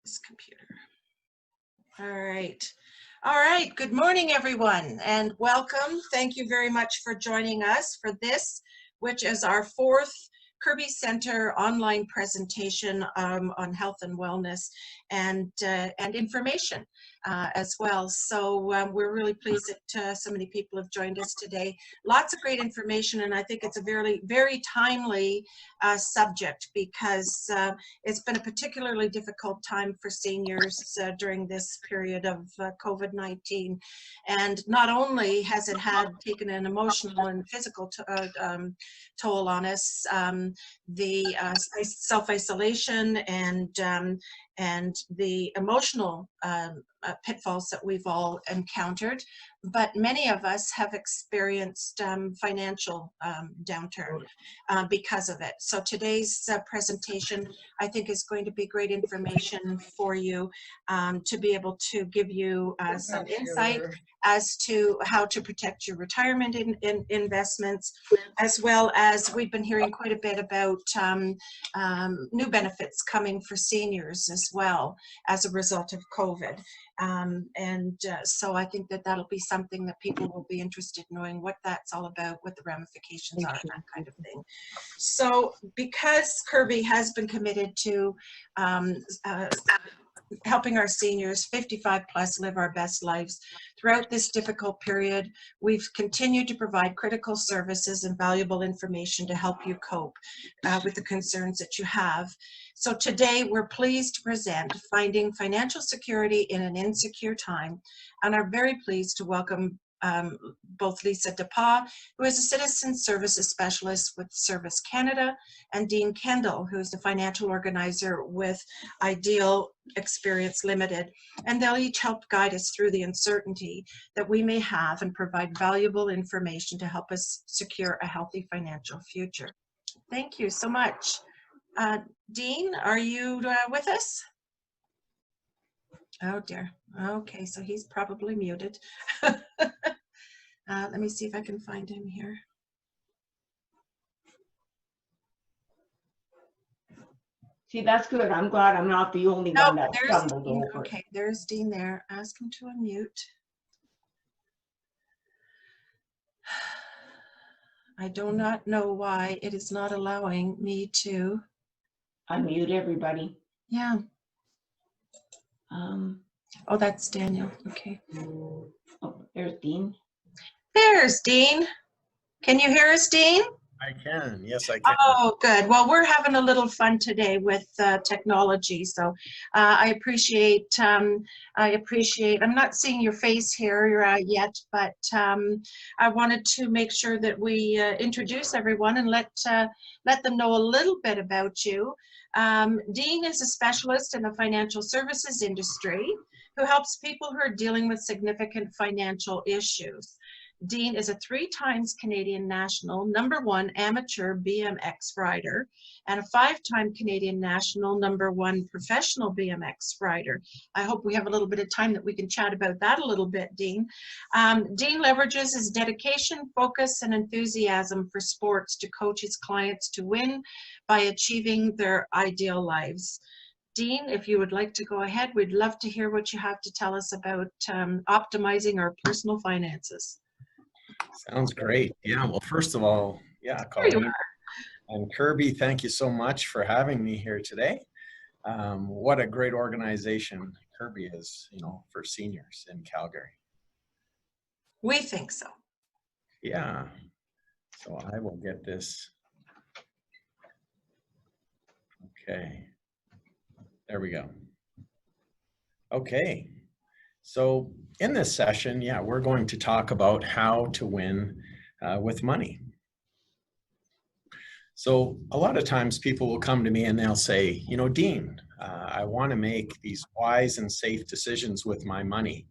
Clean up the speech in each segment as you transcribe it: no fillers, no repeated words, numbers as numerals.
This computer. All right. All right. Good morning, everyone, and welcome. Thank you very much for joining us for this, which is our fourth Kerby Centre online presentation on health and wellness and information as well. So we're really pleased that so many people have joined us today. Lots of great information, and I think it's a very, very timely subject because it's been a particularly difficult time for seniors during this period of COVID-19. And not only has it taken an emotional and physical toll on us, the self-isolation and the emotional pitfalls that we've all encountered, but many of us have experienced financial downturn because of it. So today's presentation, I think, is going to be great information for you to be able to give you some insight as to how to protect your retirement investments, as well as we've been hearing quite a bit about new benefits coming for seniors as well as a result of COVID. So I think that that'll be something that people will be interested in knowing what that's all about, what the ramifications are, and that kind of thing. So because Kerby has been committed to helping our seniors 55 plus live our best lives throughout this difficult period, we've continued to provide critical services and valuable information to help you cope with the concerns that you have. So today we're pleased to present Finding Financial Security in an Insecure Time, and are very pleased to welcome both Lisa DePaw, who is a Citizen Services Specialist with Service Canada, and Dean Kendall, who is the Financial Organizer with Ideal Experience Limited. And they'll each help guide us through the uncertainty that we may have and provide valuable information to help us secure a healthy financial future. Thank you so much. Dean, are you with us? Oh dear. Okay, so he's probably muted. Let me see if I can find him here. See, that's good. I'm glad I'm not the only one that stumbled over. Okay, there's Dean there. Ask him to unmute. I do not know why it is not allowing me to unmute everybody. Yeah. Oh, that's Daniel. Okay. Oh, there's Dean. There's Dean. Can you hear us, Dean? I can. Yes, I can. Oh, good. Well, we're having a little fun today with technology, so I appreciate. I'm not seeing your face here yet, but I wanted to make sure that we introduce everyone and let them know a little bit about you. Dean is a specialist in the financial services industry who helps people who are dealing with significant financial issues. Dean is a 3 times Canadian national #1 amateur BMX rider and a 5-time Canadian national #1 professional BMX rider. I hope we have a little bit of time that we can chat about that a little bit, Dean. Dean leverages his dedication, focus, and enthusiasm for sports to coach his clients to win by achieving their ideal lives. Dean, if you would like to go ahead, we'd love to hear what you have to tell us about optimizing our personal finances. Sounds great. Yeah, well, first of all, yeah, Colleen and Kerby, thank you so much for having me here today. What a great organization Kerby is, for seniors in Calgary. We think so. Yeah, so I will get this. Okay, there we go. Okay. So in this session, yeah, we're going to talk about how to win with money. So a lot of times people will come to me and they'll say, Dean, I want to make these wise and safe decisions with my money.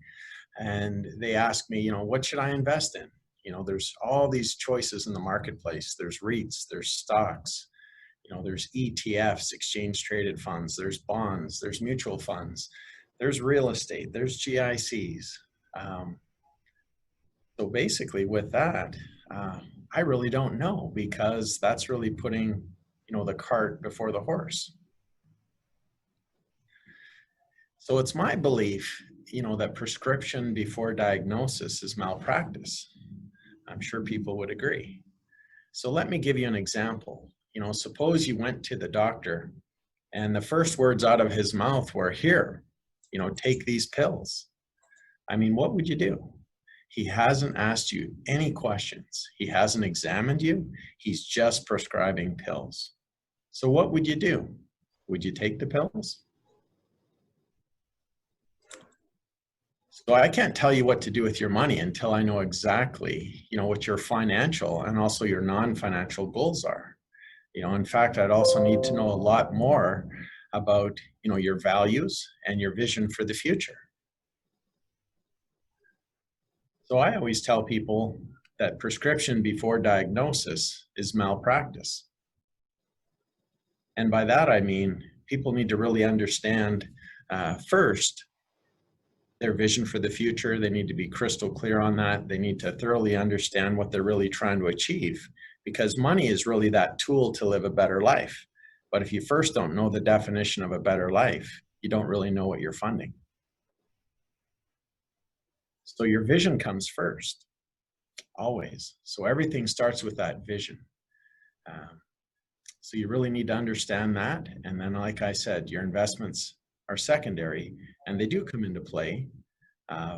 And they ask me, what should I invest in? There's all these choices in the marketplace. There's REITs, there's stocks, there's ETFs, exchange traded funds, there's bonds, there's mutual funds. There's real estate, there's GICs. So basically with that, I really don't know, because that's really putting, the cart before the horse. So it's my belief, that prescription before diagnosis is malpractice. I'm sure people would agree. So let me give you an example. Suppose you went to the doctor and the first words out of his mouth were, here, take these pills. I mean, what would you do? He hasn't asked you any questions. He hasn't examined you. He's just prescribing pills. So what would you do? Would you take the pills? So I can't tell you what to do with your money until I know exactly, what your financial and also your non-financial goals are. In fact, I'd also need to know a lot more about, your values and your vision for the future. So I always tell people that prescription before diagnosis is malpractice. And by that, I mean, people need to really understand first, their vision for the future. They need to be crystal clear on that. They need to thoroughly understand what they're really trying to achieve, because money is really that tool to live a better life. But if you first don't know the definition of a better life, you don't really know what you're funding. So your vision comes first, always. So everything starts with that vision. So you really need to understand that. And then, like I said, your investments are secondary, and they do come into play,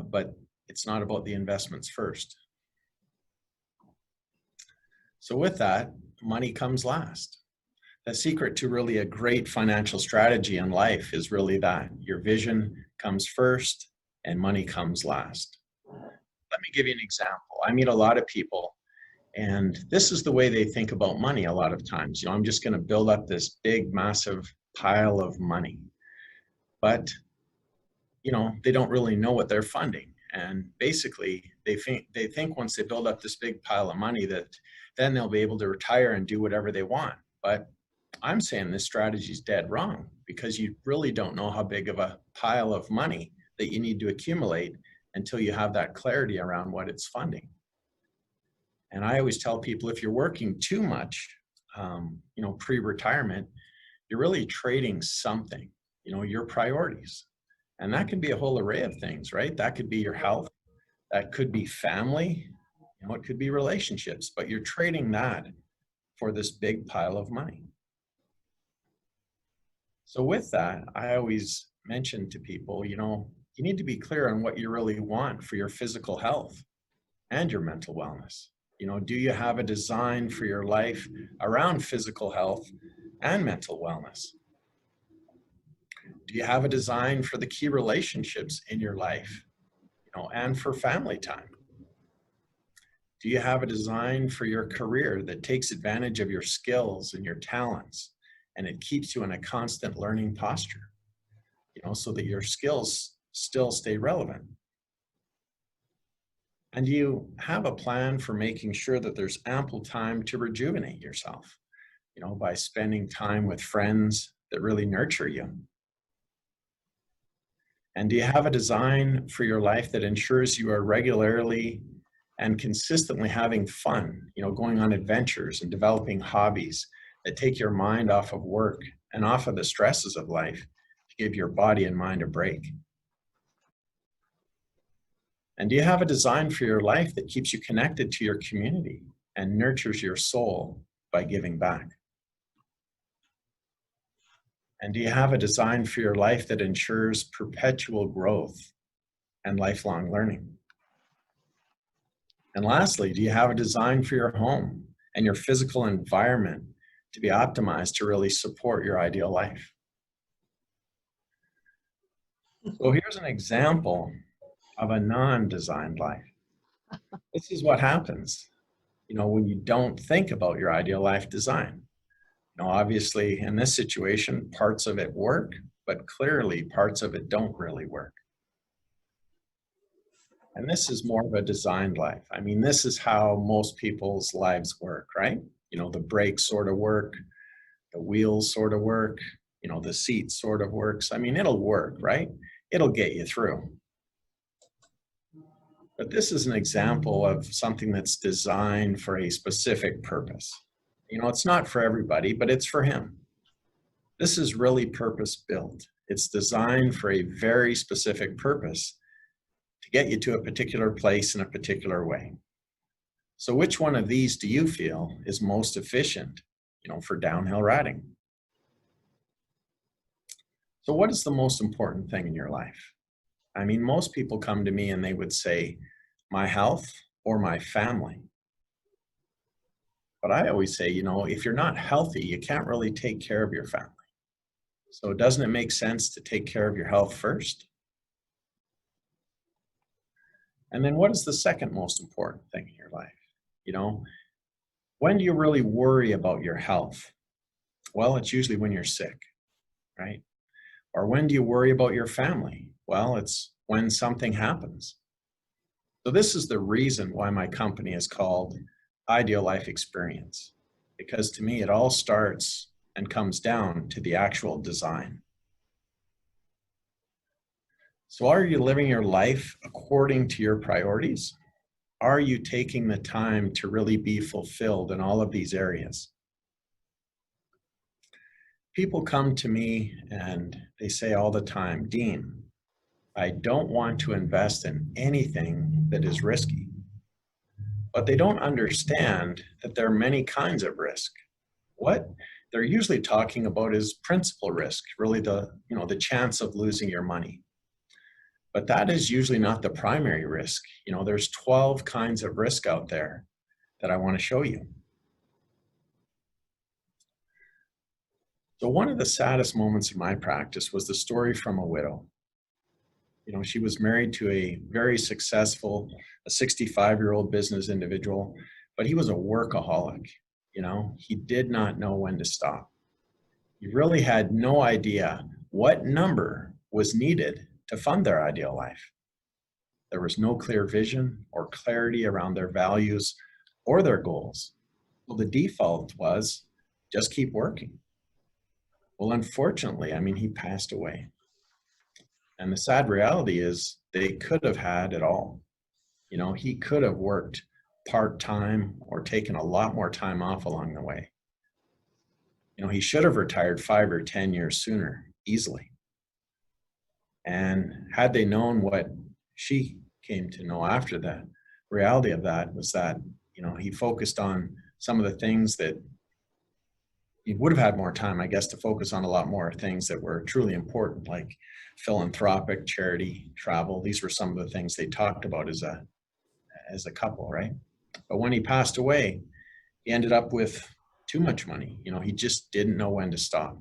but it's not about the investments first. So with that, money comes last. The secret to really a great financial strategy in life is really that. Your vision comes first and money comes last. Let me give you an example. I meet a lot of people, and this is the way they think about money a lot of times. I'm just going to build up this big, massive pile of money. But, they don't really know what they're funding. And basically, they think once they build up this big pile of money that then they'll be able to retire and do whatever they want. But I'm saying this strategy is dead wrong, because you really don't know how big of a pile of money that you need to accumulate until you have that clarity around what it's funding. And I always tell people, if you're working too much, pre-retirement, you're really trading something, your priorities. And that can be a whole array of things, right? That could be your health, that could be family, it could be relationships, but you're trading that for this big pile of money. So with that, I always mention to people, you need to be clear on what you really want for your physical health and your mental wellness. Do you have a design for your life around physical health and mental wellness? Do you have a design for the key relationships in your life, and for family time? Do you have a design for your career that takes advantage of your skills and your talents, and it keeps you in a constant learning posture, so that your skills still stay relevant? And do you have a plan for making sure that there's ample time to rejuvenate yourself, by spending time with friends that really nurture you? And do you have a design for your life that ensures you are regularly and consistently having fun, going on adventures and developing hobbies that take your mind off of work and off of the stresses of life to give your body and mind a break? And do you have a design for your life that keeps you connected to your community and nurtures your soul by giving back? And do you have a design for your life that ensures perpetual growth and lifelong learning? And lastly, do you have a design for your home and your physical environment to be optimized to really support your ideal life? So here's an example of a non-designed life. This is what happens, when you don't think about your ideal life design. Obviously, in this situation, parts of it work, but clearly parts of it don't really work. And this is more of a designed life. I mean, this is how most people's lives work, right? The brakes sort of work, the wheels sort of work, the seat sort of works. I mean, it'll work, right? It'll get you through. But this is an example of something that's designed for a specific purpose. It's not for everybody, but it's for him. This is really purpose built. It's designed for a very specific purpose to get you to a particular place in a particular way. So which one of these do you feel is most efficient, for downhill riding? So what is the most important thing in your life? I mean, most people come to me and they would say, my health or my family. But I always say, if you're not healthy, you can't really take care of your family. So doesn't it make sense to take care of your health first? And then what is the second most important thing in your life? When do you really worry about your health? Well, it's usually when you're sick, right? Or when do you worry about your family? Well, it's when something happens. So this is the reason why my company is called Ideal Life Experience, because to me, it all starts and comes down to the actual design. So are you living your life according to your priorities? Are you taking the time to really be fulfilled in all of these areas? People come to me and they say all the time, Dean, I don't want to invest in anything that is risky. But they don't understand that there are many kinds of risk. What they're usually talking about is principal risk, really the chance of losing your money. But that is usually not the primary risk. There's 12 kinds of risk out there that I want to show you. So one of the saddest moments in my practice was the story from a widow. She was married to a very successful, a 65-year-old business individual, but he was a workaholic. He did not know when to stop. He really had no idea what number was needed to fund their ideal life. There was no clear vision or clarity around their values or their goals. Well, the default was just keep working. Well, unfortunately, he passed away. And the sad reality is they could have had it all. He could have worked part-time or taken a lot more time off along the way. He should have retired 5 or 10 years sooner, easily. And had they known what she came to know after that, reality of that was that, he focused on some of the things that he would have had more time, I guess, to focus on a lot more things that were truly important, like philanthropic, charity, travel. These were some of the things they talked about as a couple, right? But when he passed away, he ended up with too much money. He just didn't know when to stop.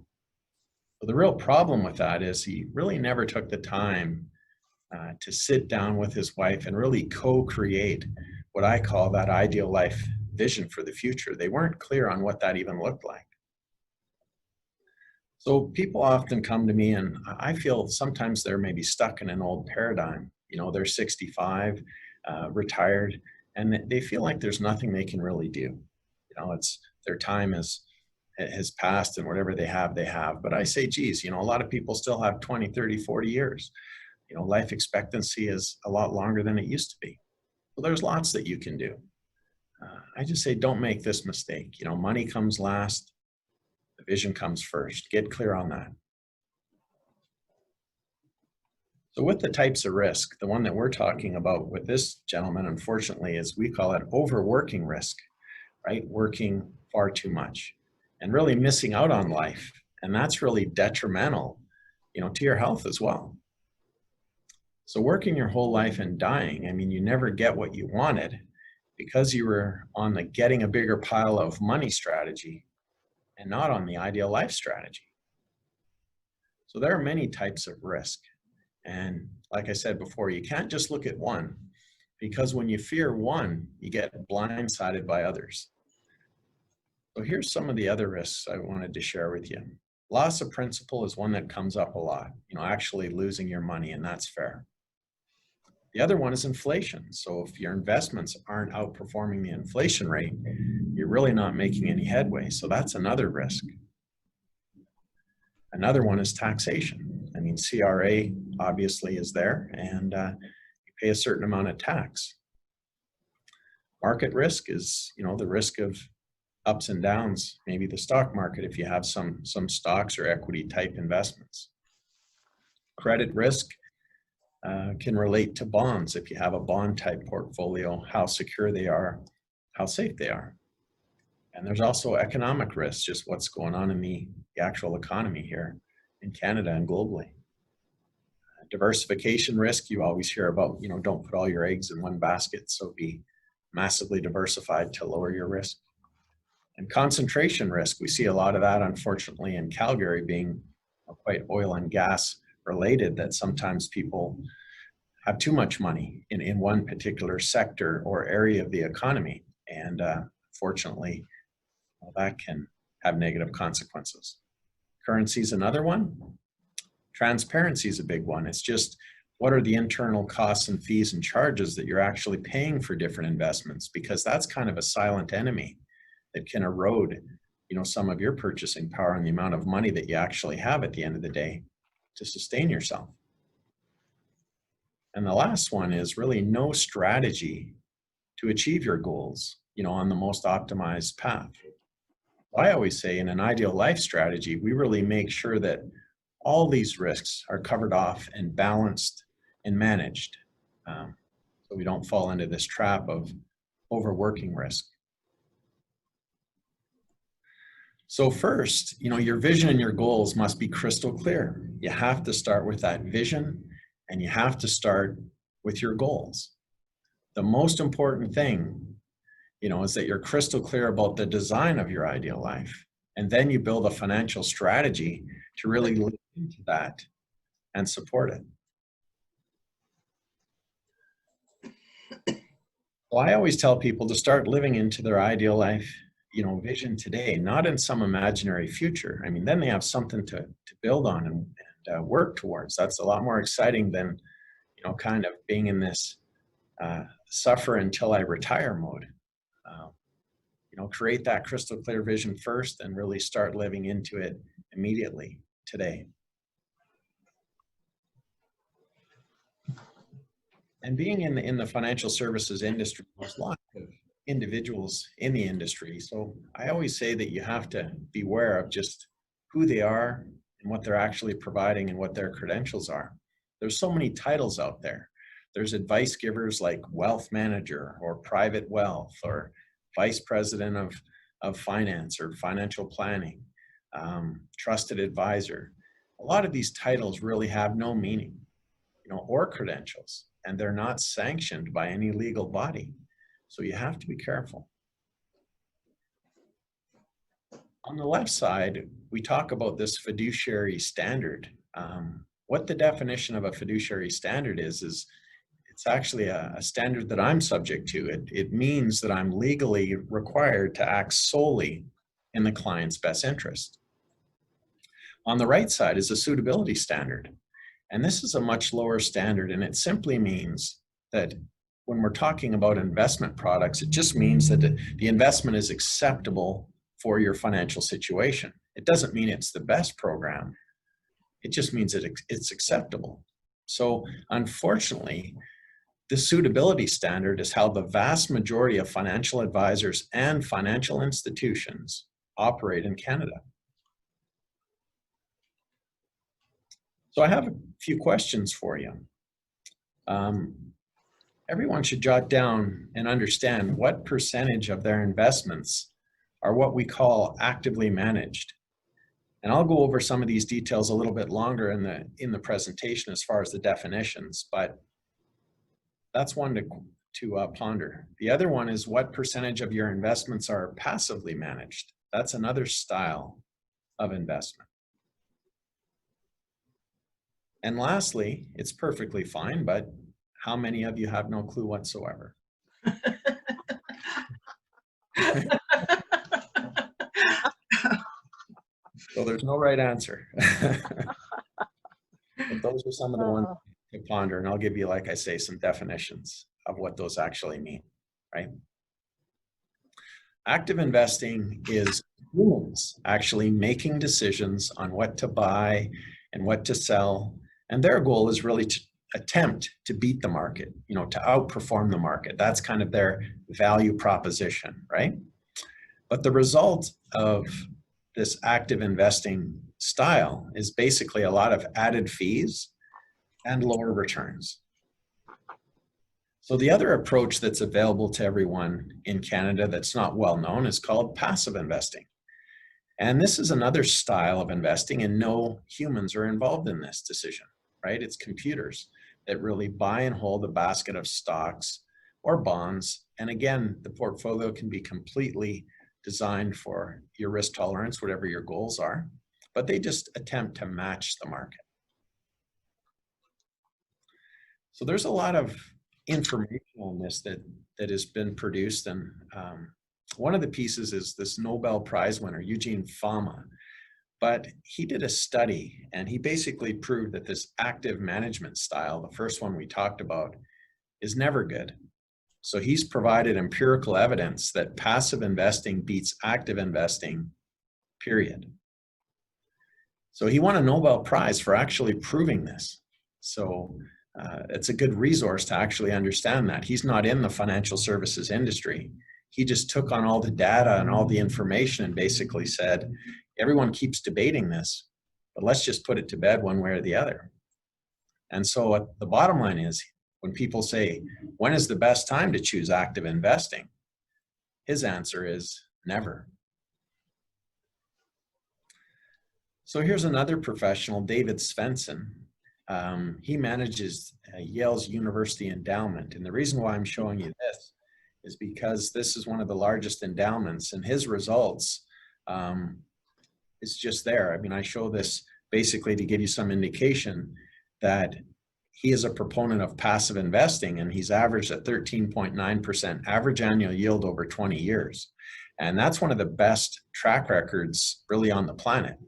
So the real problem with that is he really never took the time to sit down with his wife and really co-create what I call that ideal life vision for the future. They weren't clear on what that even looked like. So people often come to me and I feel sometimes they're maybe stuck in an old paradigm. They're 65, retired, and they feel like there's nothing they can really do. It's their time has passed and whatever they have. But I say, geez, a lot of people still have 20, 30, 40 years. Life expectancy is a lot longer than it used to be. Well, there's lots that you can do. I just say, don't make this mistake. Money comes last. The vision comes first. Get clear on that. So with the types of risk, the one that we're talking about with this gentleman, unfortunately, is we call it overworking risk, right? Working far too much and really missing out on life. And that's really detrimental, to your health as well. So working your whole life and dying, you never get what you wanted because you were on the getting a bigger pile of money strategy and not on the ideal life strategy. So there are many types of risk. And like I said before, you can't just look at one, because when you fear one, you get blindsided by others. So here's some of the other risks I wanted to share with you. Loss of principal is one that comes up a lot, actually losing your money, and that's fair. The other one is inflation. So if your investments aren't outperforming the inflation rate, you're really not making any headway. So that's another risk. Another one is taxation. CRA obviously is there, and you pay a certain amount of tax. Market risk is, the risk of ups and downs, maybe the stock market if you have some stocks or equity type investments. Credit risk can relate to bonds. If you have a bond type portfolio, how secure they are, how safe they are. And there's also economic risk, just what's going on in the actual economy here in Canada and globally. Diversification risk, you always hear about, you know, don't put all your eggs in one basket, so be massively diversified to lower your risk. And concentration risk, we see a lot of that, unfortunately, in Calgary being quite oil and gas related, that sometimes people have too much money in one particular sector or area of the economy. And fortunately, well, that can have negative consequences. Currency is another one. Transparency is a big one. It's just, what are the internal costs and fees and charges that you're actually paying for different investments? Because that's kind of a silent enemy that can erode, you know, some of your purchasing power and the amount of money that you actually have at the end of the day to sustain yourself. And the last one is really no strategy to achieve your goals, you know, on the most optimized path. I always say, in an ideal life strategy, we really make sure that all these risks are covered off and balanced and managed, so we don't fall into this trap of overworking risk. So first, you know, your vision and your goals must be crystal clear. You have to start with that vision, and you have to start with your goals. The most important thing, you know, is that you're crystal clear about the design of your ideal life. And then you build a financial strategy to really lean into that and support it. Well, I always tell people to start living into their ideal life, you know, vision today, not in some imaginary future. I mean, then they have something to build on and work towards. That's a lot more exciting than, you know, kind of being in this suffer until I retire mode. You know, create that crystal clear vision first and really start living into it immediately today. And being in the financial services industry, there's lots of individuals in the industry. So I always say that you have to beware of just who they are and what they're actually providing and what their credentials are. There's so many titles out there. There's advice givers like wealth manager or private wealth or vice president of finance or financial planning, trusted advisor. A lot of these titles really have no meaning, you know, or credentials, and they're not sanctioned by any legal body. So you have to be careful. On the left side, we talk about this fiduciary standard. What the definition of a fiduciary standard is it's actually a standard that I'm subject to. It means that I'm legally required to act solely in the client's best interest. On the right side is a suitability standard. And this is a much lower standard, and it simply means that when we're talking about investment products, it just means that the investment is acceptable for your financial situation. It doesn't mean it's the best program. It just means that it's acceptable. So unfortunately, the suitability standard is how the vast majority of financial advisors and financial institutions operate in Canada. So I have a few questions for you. Everyone should jot down and understand what percentage of their investments are what we call actively managed. And I'll go over some of these details a little bit longer in the presentation as far as the definitions, but that's one to ponder. The other one is what percentage of your investments are passively managed. That's another style of investment. And lastly, it's perfectly fine, but how many of you have no clue whatsoever? So there's no right answer. But those are some of the ones to ponder, and I'll give you, like I say, some definitions of what those actually mean, right? Active investing is humans actually making decisions on what to buy and what to sell, and their goal is really to attempt to beat the market, you know, to outperform the market. That's kind of their value proposition, right? But the result of this active investing style is basically a lot of added fees and lower returns. So the other approach that's available to everyone in Canada that's not well known is called passive investing. And this is another style of investing, and no humans are involved in this decision, right? It's computers that really buy and hold a basket of stocks or bonds. And again, the portfolio can be completely designed for your risk tolerance, whatever your goals are, but they just attempt to match the market. So there's a lot of information on this that has been produced, and one of the pieces is this Nobel Prize winner, Eugene Fama, but he did a study and he basically proved that this active management style, the first one we talked about, is never good. So he's provided empirical evidence that passive investing beats active investing, period. So he won a Nobel Prize for actually proving this. So it's a good resource to actually understand that. He's not in the financial services industry. He just took on all the data and all the information and basically said, everyone keeps debating this, but let's just put it to bed one way or the other. And so the bottom line is, when people say, when is the best time to choose active investing? His answer is never. So here's another professional, David Svensson. He manages Yale's University Endowment. And the reason why I'm showing you this is because this is one of the largest endowments, and his results is just there. I mean, I show this basically to give you some indication that he is a proponent of passive investing, and he's averaged at 13.9% average annual yield over 20 years. And that's one of the best track records really on the planet.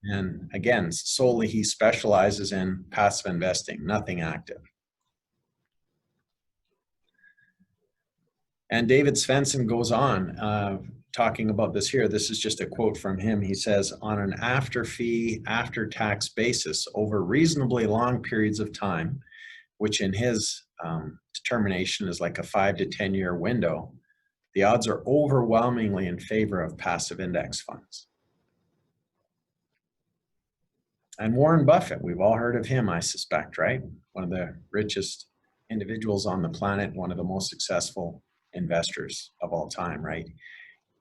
And again, solely he specializes in passive investing, nothing active. And David Svensson goes on talking about this here. This is just a quote from him. He says, on an after-fee, after-tax basis over reasonably long periods of time, which in his determination is like a 5 to 10 year window, the odds are overwhelmingly in favor of passive index funds. And Warren Buffett, we've all heard of him, I suspect, right? One of the richest individuals on the planet, one of the most successful investors of all time, right?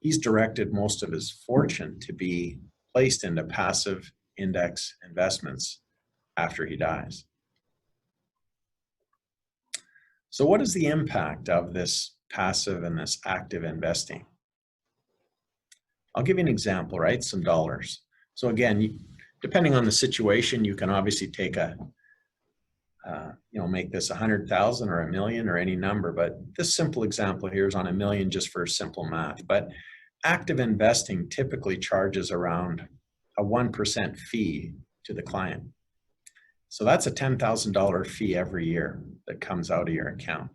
He's directed most of his fortune to be placed into passive index investments after he dies. So what is the impact of this passive and this active investing? I'll give you an example, right? Some dollars. So again, depending on the situation, you can obviously take a, make this 100,000 or 1,000,000 or any number, but this simple example here is on 1,000,000 just for simple math. But active investing typically charges around a 1% fee to the client. So that's a $10,000 fee every year that comes out of your account.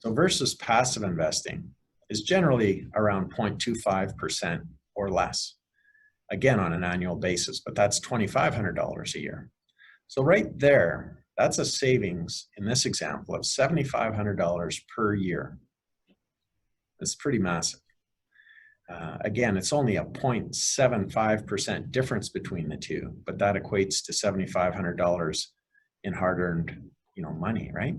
So versus passive investing is generally around 0.25% or less. Again, on an annual basis, but that's $2,500 a year. So right there, that's a savings in this example of $7,500 per year. It's pretty massive. Again, it's only a 0.75% difference between the two, but that equates to $7,500 in hard-earned, money, right?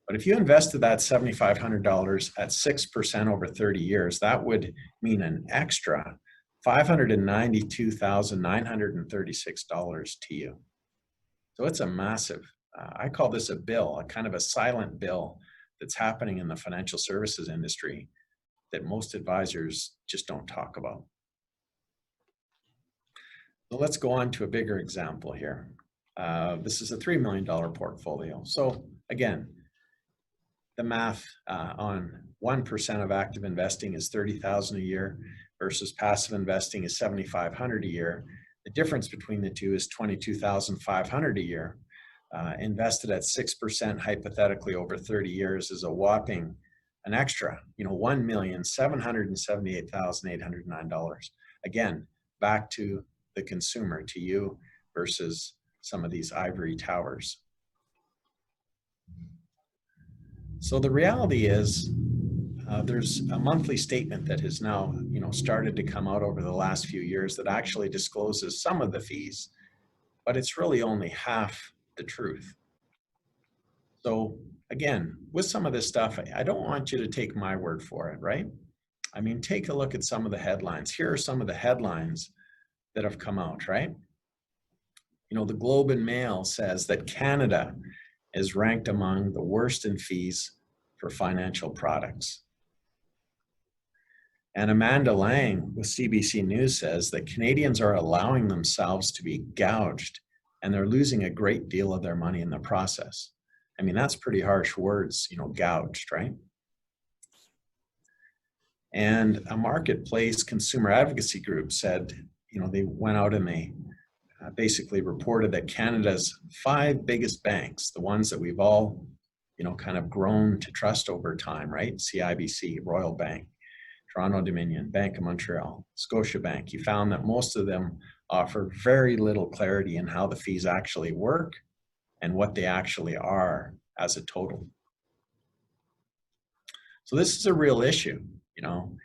But if you invested that $7,500 at 6% over 30 years, that would mean an extra $592,936 to you. So it's a massive, I call this a bill, a kind of a silent bill that's happening in the financial services industry that most advisors just don't talk about. So let's go on to a bigger example here. This is a $3 million portfolio. So again, the math on 1% of active investing is $30,000 a year versus passive investing is $7,500 a year. The difference between the two is $22,500 a year. Invested at 6% hypothetically over 30 years is a whopping an extra, $1,778,809. Again, back to the consumer, to you, versus some of these ivory towers. So the reality is, there's a monthly statement that has now, started to come out over the last few years that actually discloses some of the fees, but it's really only half the truth. So again, with some of this stuff, I don't want you to take my word for it, right? I mean, take a look at some of the headlines. Here are some of the headlines that have come out, right? You know, the Globe and Mail says that Canada is ranked among the worst in fees for financial products. And Amanda Lang with CBC News says that Canadians are allowing themselves to be gouged and they're losing a great deal of their money in the process. I mean, that's pretty harsh words, you know, gouged, right? And a marketplace consumer advocacy group said, you know, they went out and they basically reported that Canada's 5 biggest banks, the ones that we've all, you know, kind of grown to trust over time, right? CIBC, Royal Bank, Toronto Dominion, Bank of Montreal, Scotiabank, you found that most of them offer very little clarity in how the fees actually work and what they actually are as a total. So this is a real issue, you know.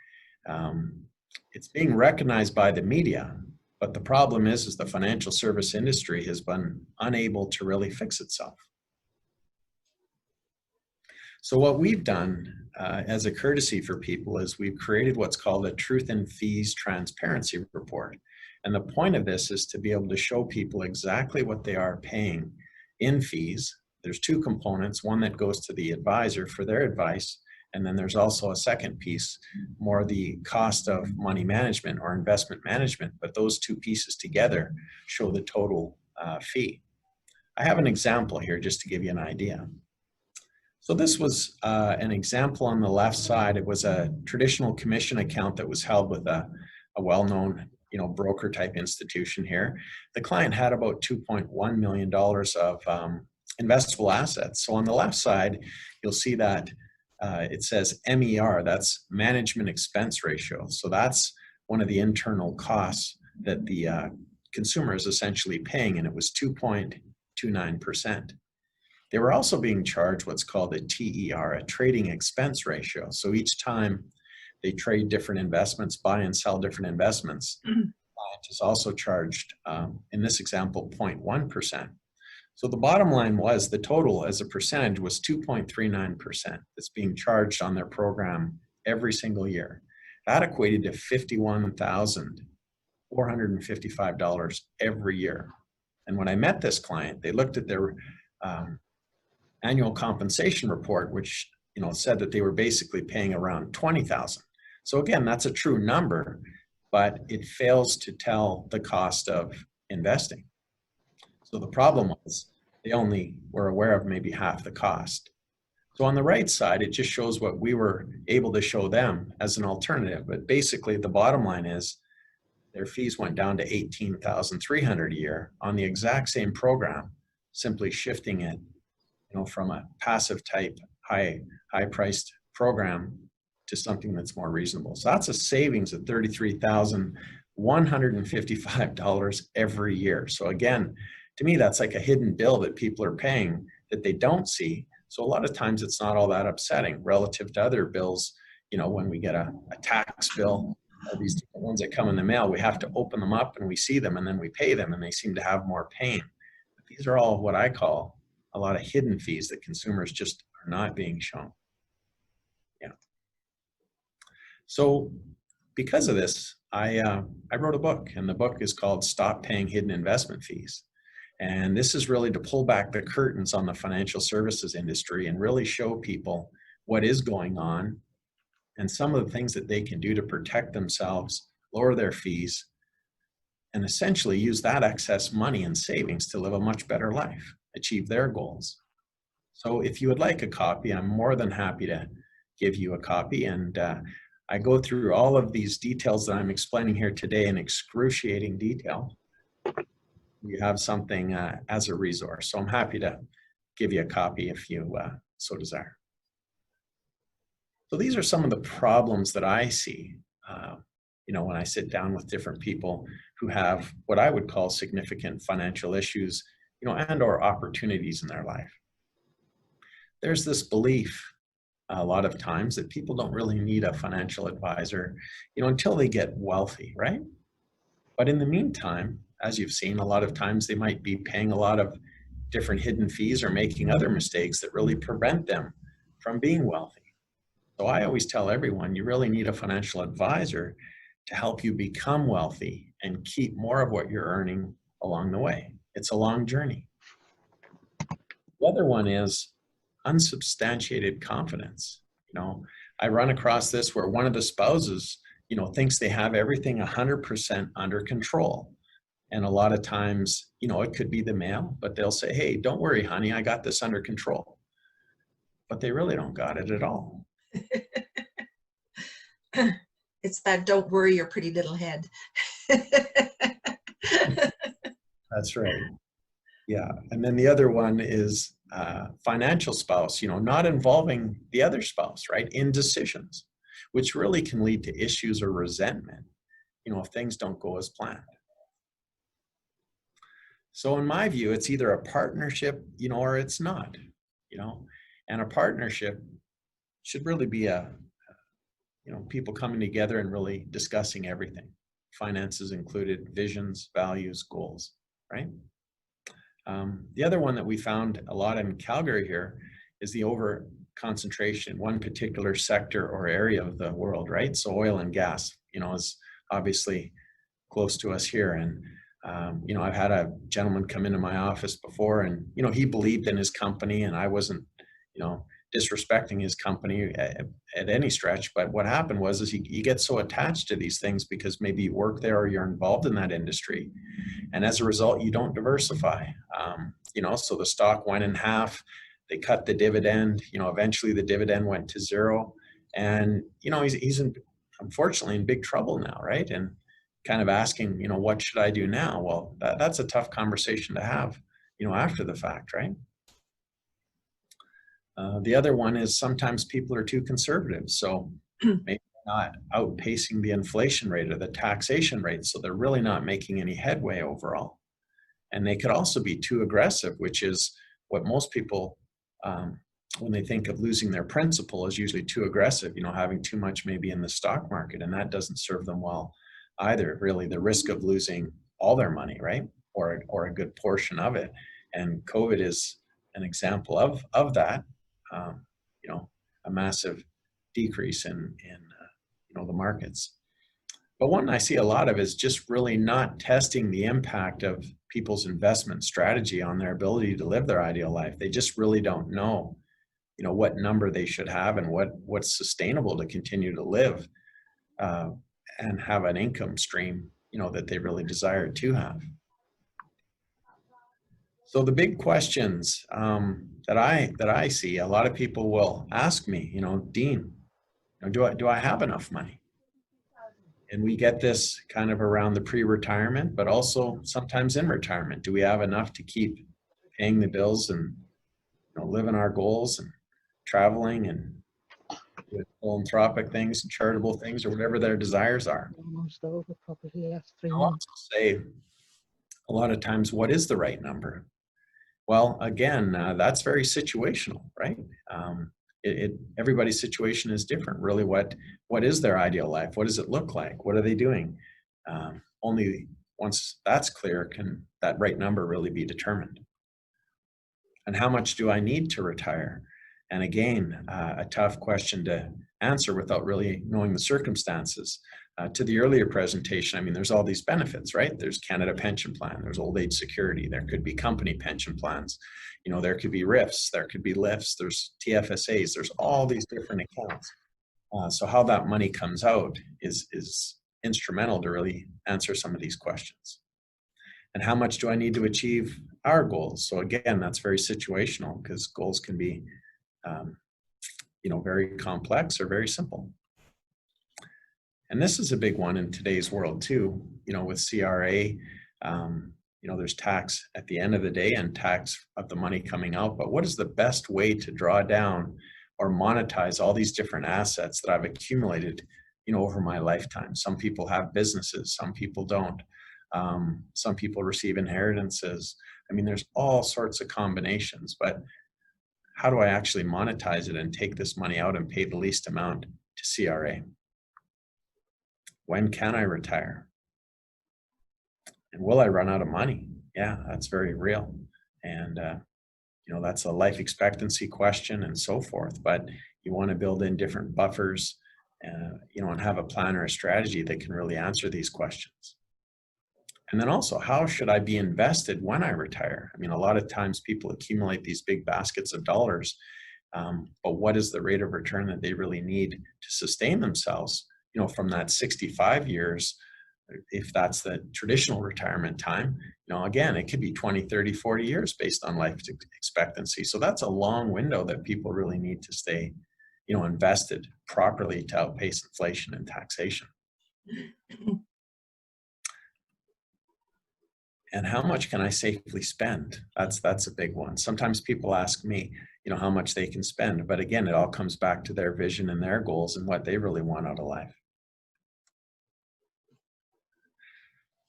It's being recognized by the media, but the problem is the financial service industry has been unable to really fix itself. So what we've done as a courtesy for people is we've created what's called a Truth in Fees Transparency Report. And the point of this is to be able to show people exactly what they are paying in fees. There's 2 components, one that goes to the advisor for their advice, and then there's also a second piece, more the cost of money management or investment management, but those 2 pieces together show the total fee. I have an example here just to give you an idea. So this was an example on the left side. It was a traditional commission account that was held with a well-known, you know, broker type institution here. The client had about $2.1 million of investable assets. So on the left side, you'll see that it says MER, that's management expense ratio. So that's one of the internal costs that the consumer is essentially paying, and it was 2.29%. They were also being charged what's called a TER, a trading expense ratio. So each time they trade different investments, buy and sell different investments, the client is also charged, in this example, 0.1%. So the bottom line was the total as a percentage was 2.39% that's being charged on their program every single year. That equated to $51,455 every year. And when I met this client, they looked at their annual compensation report, which, you know, said that they were basically paying around $20,000. So again, that's a true number, but it fails to tell the cost of investing. So the problem was they only were aware of maybe half the cost. So on the right side, it just shows what we were able to show them as an alternative. But basically the bottom line is their fees went down to $18,300 a year on the exact same program, simply shifting it, you know, from a passive type high priced program to something that's more reasonable. So that's a savings of $33,155 every year. So again, to me, that's like a hidden bill that people are paying that they don't see. So a lot of times it's not all that upsetting relative to other bills. You know, when we get a tax bill, or these different ones that come in the mail, we have to open them up and we see them and then we pay them and they seem to have more pain. But these are all what I call a lot of hidden fees that consumers just are not being shown. Yeah. So because of this, I wrote a book, and the book is called Stop Paying Hidden Investment Fees. And this is really to pull back the curtains on the financial services industry and really show people what is going on and some of the things that they can do to protect themselves, lower their fees, and essentially use that excess money and savings to live a much better life, achieve their goals. So if you would like a copy, I'm more than happy to give you a copy. And I go through all of these details that I'm explaining here today in excruciating detail. You have something as a resource. So I'm happy to give you a copy if you so desire. So these are some of the problems that I see, you know, when I sit down with different people who have what I would call significant financial issues, you know, and or opportunities in their life. There's this belief a lot of times that people don't really need a financial advisor, you know, until they get wealthy, right? But in the meantime, as you've seen, a lot of times they might be paying a lot of different hidden fees or making other mistakes that really prevent them from being wealthy. So I always tell everyone, you really need a financial advisor to help you become wealthy and keep more of what you're earning along the way. It's a long journey. The other one is unsubstantiated confidence. I run across this where one of the spouses, thinks they have everything 100% under control. And a lot of times, it could be the male, but they'll say, hey, don't worry, honey, I got this under control. But they really don't got it at all. It's that don't worry your pretty little head. That's right. Yeah. And then the other one is financial spouse, not involving the other spouse, right, in decisions, which really can lead to issues or resentment, if things don't go as planned. So in my view, it's either a partnership, or it's not, and a partnership should really be people coming together and really discussing everything. Finances included, visions, values, goals, right? The other one that we found a lot in Calgary here is the over concentration in one particular sector or area of the world, right? So oil and gas, is obviously close to us here. And, I've had a gentleman come into my office before and, he believed in his company and I wasn't, disrespecting his company at any stretch. But what happened was you get so attached to these things because maybe you work there or you're involved in that industry. And as a result, you don't diversify. So the stock went in half, they cut the dividend, eventually the dividend went to zero. And, he's unfortunately in big trouble now, right? And kind of asking, what should I do now? Well, that's a tough conversation to have, after the fact, right? The other one is sometimes people are too conservative. So maybe not outpacing the inflation rate or the taxation rate. So they're really not making any headway overall. And they could also be too aggressive, which is what most people, when they think of losing their principal, is usually too aggressive, having too much maybe in the stock market. And that doesn't serve them well either, really, the risk of losing all their money, right? Or a good portion of it. And COVID is an example of that. A massive decrease in the markets. But one I see a lot of is just really not testing the impact of people's investment strategy on their ability to live their ideal life. They just really don't know, what number they should have and what's sustainable to continue to live and have an income stream, that they really desire to have. So the big questions that I see, a lot of people will ask me, Dean, do I have enough money? And we get this kind of around the pre-retirement, but also sometimes in retirement. Do we have enough to keep paying the bills and living our goals and traveling and with philanthropic things and charitable things or whatever their desires are? Almost over, probably left 3 I'll months. also say a lot of times, what is the right number? Well, again, that's very situational, right? Everybody's situation is different. Really, what is their ideal life? What does it look like? What are they doing? Only once that's clear can that right number really be determined. And how much do I need to retire? And again, a tough question to answer without really knowing the circumstances. To the earlier presentation, there's all these benefits, right? There's Canada Pension Plan, there's old age security, there could be company pension plans, there could be RIFs, there could be LIFs, there's TFSAs, there's all these different accounts. So how that money comes out is instrumental to really answer some of these questions. And how much do I need to achieve our goals? So again, that's very situational because goals can be, very complex or very simple. And this is a big one in today's world too, with CRA, there's tax at the end of the day and tax of the money coming out, but what is the best way to draw down or monetize all these different assets that I've accumulated, over my lifetime? Some people have businesses, some people don't. Some people receive inheritances. There's all sorts of combinations, but how do I actually monetize it and take this money out and pay the least amount to CRA? When can I retire? And will I run out of money? Yeah, that's very real. And, that's a life expectancy question and so forth. But you want to build in different buffers, and have a plan or a strategy that can really answer these questions. And then also, how should I be invested when I retire? I mean, a lot of times people accumulate these big baskets of dollars, but what is the rate of return that they really need to sustain themselves, from that 65 years, if that's the traditional retirement time, again, it could be 20, 30, 40 years based on life expectancy. So that's a long window that people really need to stay, invested properly to outpace inflation and taxation. And how much can I safely spend? That's a big one. Sometimes people ask me, how much they can spend. But again, it all comes back to their vision and their goals and what they really want out of life.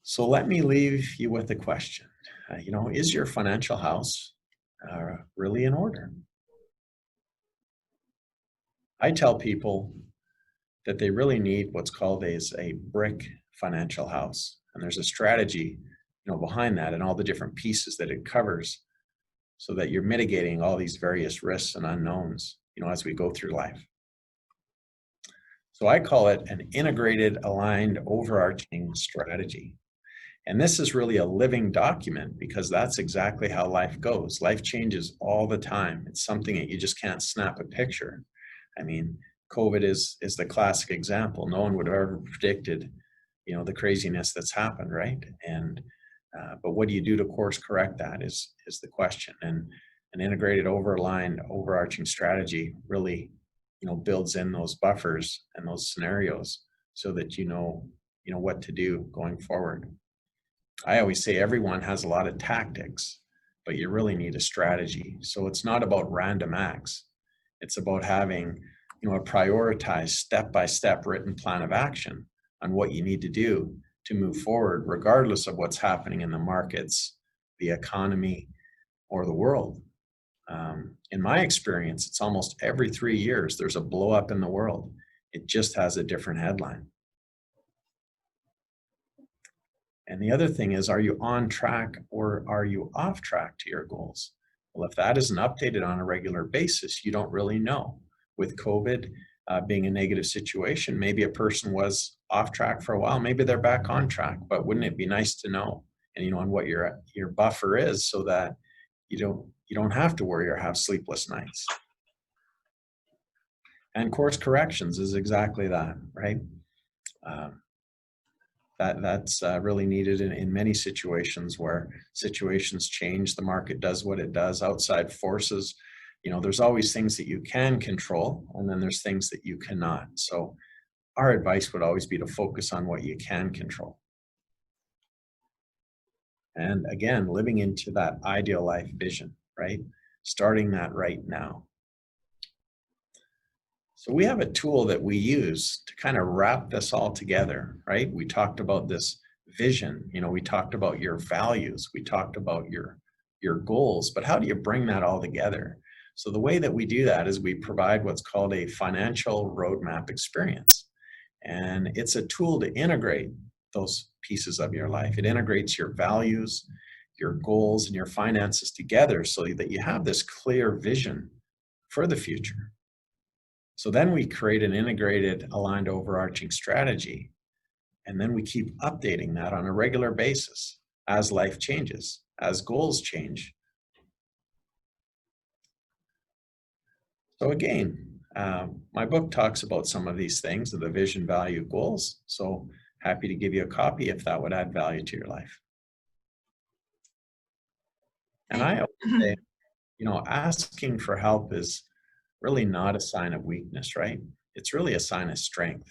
So let me leave you with a question. Is your financial house really in order? I tell people that they really need what's called a brick financial house. And there's a strategy behind that and all the different pieces that it covers so that you're mitigating all these various risks and unknowns, as we go through life. So I call it an integrated, aligned, overarching strategy. And this is really a living document because that's exactly how life goes. Life changes all the time. It's something that you just can't snap a picture. I mean, COVID is the classic example. No one would have ever predicted, the craziness that's happened, right? And but what do you do to course correct that is the question. And an integrated, overarching strategy really, builds in those buffers and those scenarios so that you know what to do going forward. I always say everyone has a lot of tactics, but you really need a strategy. So it's not about random acts. It's about having, a prioritized step-by-step written plan of action on what you need to do to move forward, regardless of what's happening in the markets, the economy, or the world. In my experience, it's almost every 3 years there's a blow up in the world. It just has a different headline. And the other thing is, are you on track or are you off track to your goals? Well, if that isn't updated on a regular basis, you don't really know. With COVID being a negative situation, maybe a person was off track for a while, maybe they're back on track, but wouldn't it be nice to know, and on what your buffer is so that you don't have to worry or have sleepless nights. And course corrections is exactly that, right? That's really needed in many situations where situations change, the market does what it does, outside forces, there's always things that you can control, and then there's things that you cannot. So our advice would always be to focus on what you can control. And again, living into that ideal life vision, right? Starting that right now. So we have a tool that we use to kind of wrap this all together, right? We talked about this vision, we talked about your values, we talked about your goals, but how do you bring that all together? So the way that we do that is we provide what's called a financial roadmap experience. And it's a tool to integrate those pieces of your life. It integrates your values, your goals, and your finances together so that you have this clear vision for the future. So then we create an integrated, aligned, overarching strategy. And then we keep updating that on a regular basis as life changes, as goals change. So again, my book talks about some of these things, of the vision, value, goals. So happy to give you a copy if that would add value to your life. And I always say, asking for help is really not a sign of weakness, right? It's really a sign of strength.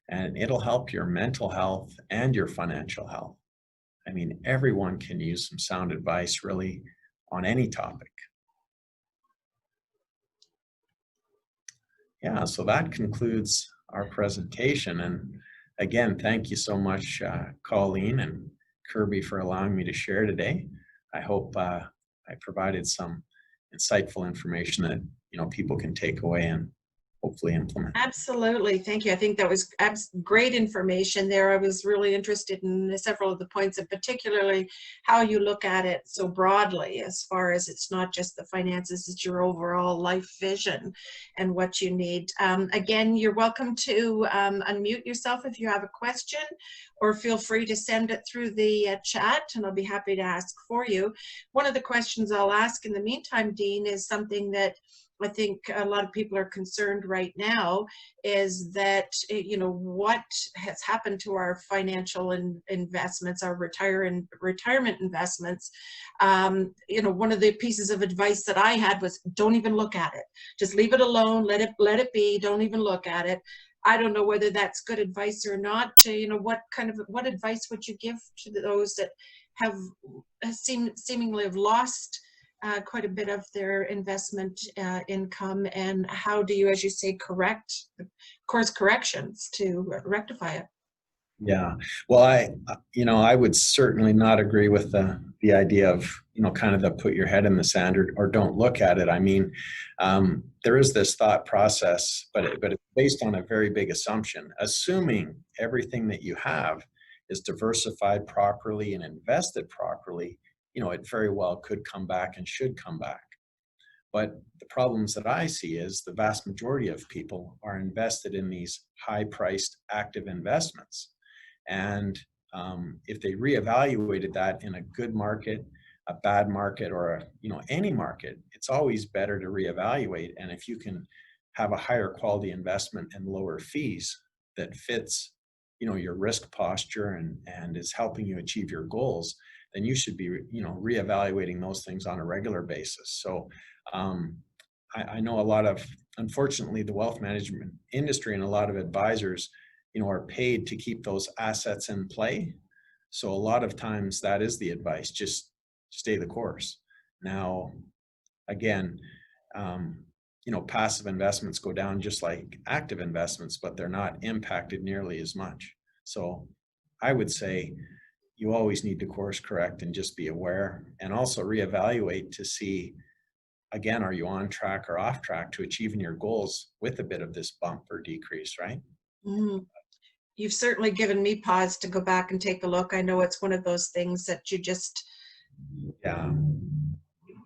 And it'll help your mental health and your financial health. I mean, everyone can use some sound advice really on any topic. Yeah, so that concludes our presentation. And again, thank you so much, Colleen and Kerby, for allowing me to share today. I hope I provided some insightful information that people can take away and hopefully implement. Absolutely. Thank you. I think that was great information there. I was really interested in several of the points, and particularly how you look at it so broadly, as far as it's not just the finances, it's your overall life vision and what you need. Again, you're welcome to unmute yourself if you have a question, or feel free to send it through the chat, and I'll be happy to ask for you. One of the questions I'll ask in the meantime, Dean, is something that I think a lot of people are concerned right now, is that, you know, what has happened to our financial investments, our retirement investments. You know, one of the pieces of advice that I had was, don't even look at it. Just leave it alone, let it be, don't even look at it. I don't know whether that's good advice or not. You know, what advice would you give to those that have seemingly have lost quite a bit of their investment income, and how do you, as you say, course corrections to rectify it? Yeah, well, I would certainly not agree with the idea of, kind of the put your head in the sand or don't look at it. I mean, there is this thought process, but it's based on a very big assumption. Assuming everything that you have is diversified properly and invested properly, it very well could come back and should come back. But the problems that I see is the vast majority of people are invested in these high-priced active investments. And if they reevaluated that in a good market, a bad market, or any market, it's always better to reevaluate. And if you can have a higher quality investment and lower fees that fits, your risk posture and is helping you achieve your goals, then you should be, reevaluating those things on a regular basis. So I know a lot of, unfortunately, the wealth management industry and a lot of advisors, are paid to keep those assets in play. So a lot of times that is the advice, just stay the course. Now, again, passive investments go down just like active investments, but they're not impacted nearly as much. So I would say you always need to course correct and just be aware, and also reevaluate to see, again, are you on track or off track to achieving your goals with a bit of this bump or decrease, right? Mm. You've certainly given me pause to go back and take a look. I know it's one of those things that you just,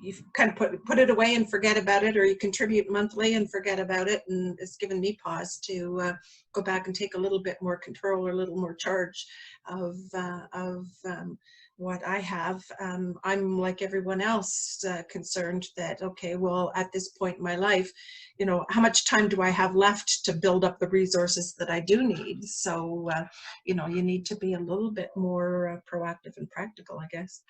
you kind of put it away and forget about it, or you contribute monthly and forget about it. And it's given me pause to go back and take a little bit more control or a little more charge of what I have. I'm like everyone else, concerned that, okay, well, at this point in my life, how much time do I have left to build up the resources that I do need? So, you need to be a little bit more proactive and practical, I guess.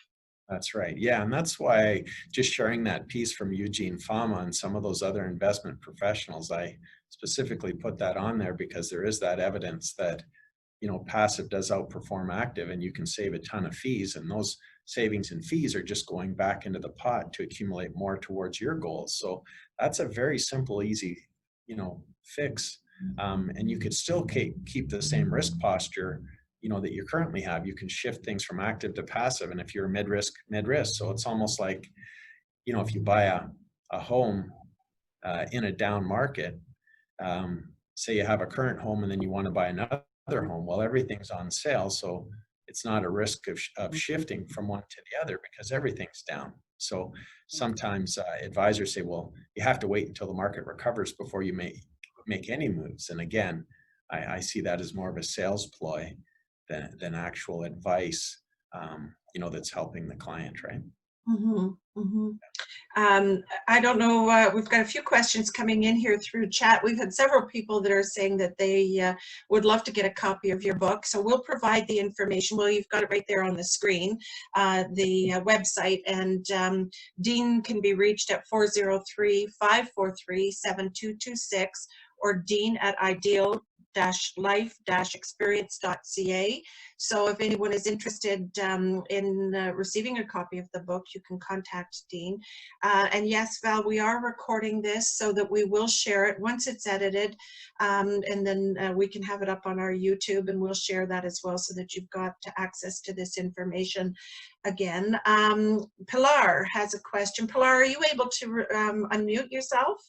That's right. Yeah. And that's why just sharing that piece from Eugene Fama and some of those other investment professionals, I specifically put that on there because there is that evidence that, passive does outperform active, and you can save a ton of fees. And those savings and fees are just going back into the pot to accumulate more towards your goals. So that's a very simple, easy, fix. And you could still keep the same risk posture that you currently have. You can shift things from active to passive. And if you're mid-risk. So it's almost like, if you buy a home in a down market, say you have a current home and then you want to buy another home, well, everything's on sale. So it's not a risk of shifting from one to the other because everything's down. So sometimes advisors say, well, you have to wait until the market recovers before you make any moves. And again, I see that as more of a sales ploy than actual advice, that's helping the client, right? Mm-hmm, mm-hmm. I don't know, we've got a few questions coming in here through chat. We've had several people that are saying that they would love to get a copy of your book. So we'll provide the information. Well, you've got it right there on the screen, the website. And Dean can be reached at 403-543-7226 or dean@ideal-life-experience.ca. So if anyone is interested in receiving a copy of the book, you can contact Dean. And yes, Val, we are recording this so that we will share it once it's edited, and then we can have it up on our YouTube, and we'll share that as well so that you've got access to this information again. Pilar has a question. Pilar, are you able to unmute yourself?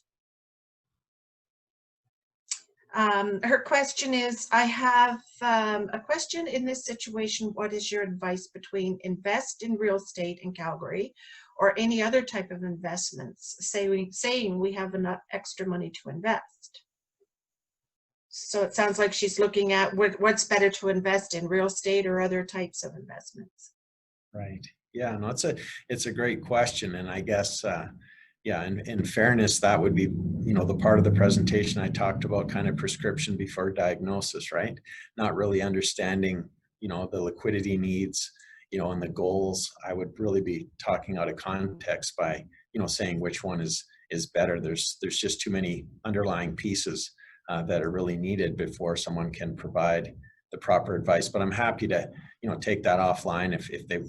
Her question is, I have a question in this situation. What is your advice between invest in real estate in Calgary or any other type of investments, saying we have enough extra money to invest? So it sounds like she's looking at what's better to invest in, real estate or other types of investments. Right. Yeah, no, it's a great question. And I guess, yeah, in fairness, that would be, the part of the presentation I talked about, kind of prescription before diagnosis, right? Not really understanding, the liquidity needs, and the goals. I would really be talking out of context by, saying which one is better. There's just too many underlying pieces that are really needed before someone can provide the proper advice. But I'm happy to, take that offline if they,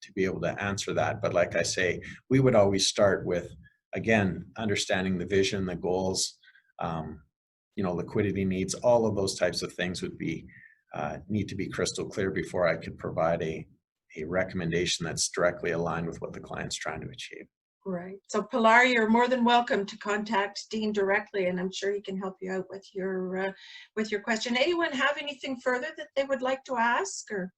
to be able to answer that. But like I say, we would always start with, again, understanding the vision, the goals, liquidity needs, all of those types of things would be, need to be crystal clear before I could provide a recommendation that's directly aligned with what the client's trying to achieve. Right. So Pilar, you're more than welcome to contact Dean directly, and I'm sure he can help you out with your question. Anyone have anything further that they would like to ask? Or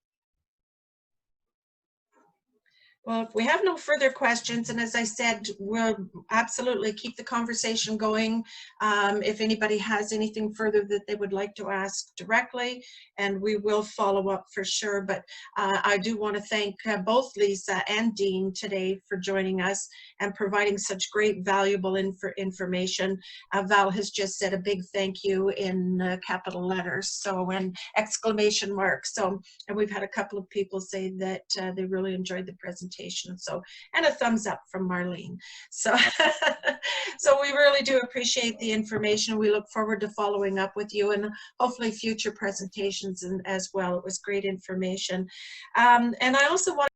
well, if we have no further questions, and as I said, we'll absolutely keep the conversation going. If anybody has anything further that they would like to ask directly, and we will follow up for sure. But I do want to thank both Lisa and Dean today for joining us and providing such great, valuable information. Val has just said a big thank you in capital letters, so, and exclamation marks. So, and we've had a couple of people say that they really enjoyed the presentation. So, and a thumbs up from Marlene. So, so we really do appreciate the information. We look forward to following up with you and hopefully future presentations as well. It was great information. And I also want